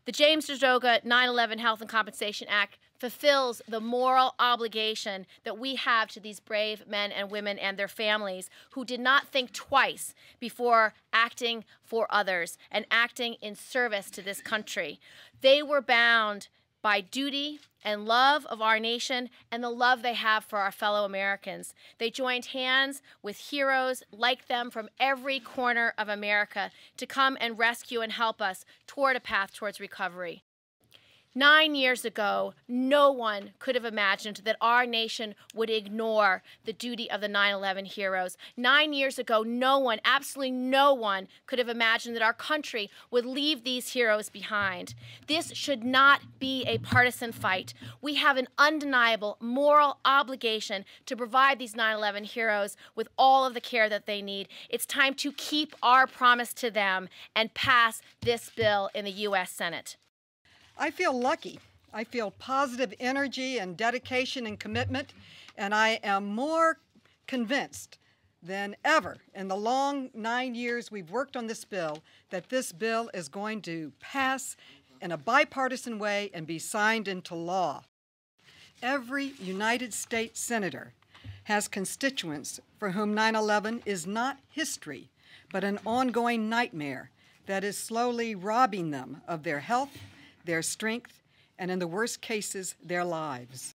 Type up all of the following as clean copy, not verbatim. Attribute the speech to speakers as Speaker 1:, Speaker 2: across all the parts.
Speaker 1: The James Zadroga 9/11 Health and Compensation Act fulfills the moral obligation that we have to these brave men and women and their families who did not think twice before acting for others and acting in service to this country. They were bound by duty and love of our nation and the love they have for our fellow Americans. They joined hands with heroes like them from every corner of America to come and rescue and help us toward a path towards recovery. 9 years ago, no one could have imagined that our nation would ignore the duty of the 9/11 heroes. 9 years ago, no one, absolutely no one, could have imagined that our country would leave these heroes behind. This should not be a partisan fight. We have an undeniable moral obligation to provide these 9/11 heroes with all of the care that they need. It's time to keep our promise to them and pass this bill in the U.S. Senate.
Speaker 2: I feel lucky. I feel positive energy and dedication and commitment, and I am more convinced than ever in the long 9 years we've worked on this bill that this bill is going to pass in a bipartisan way and be signed into law. Every United States senator has constituents for whom 9/11 is not history, but an ongoing nightmare that is slowly robbing them of their health, their strength, and in the worst cases, their lives.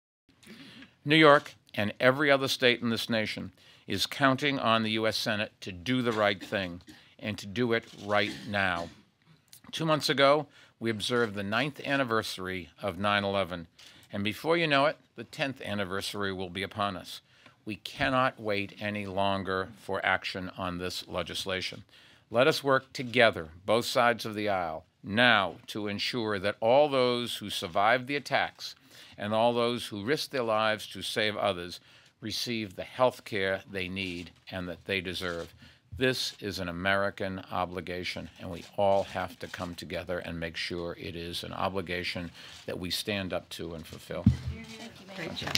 Speaker 3: New York and every other state in this nation is counting on the U.S. Senate to do the right thing and to do it right now. 2 months ago, we observed the 9th anniversary of 9/11, and before you know it, the 10th anniversary will be upon us. We cannot wait any longer for action on this legislation. Let us work together, both sides of the aisle, now to ensure that all those who survived the attacks and all those who risked their lives to save others receive the health care they need and that they deserve. This is an American obligation, and we all have to come together and make sure it is an obligation that we stand up to and fulfill.
Speaker 1: Thank you, Mayor.
Speaker 2: Great job.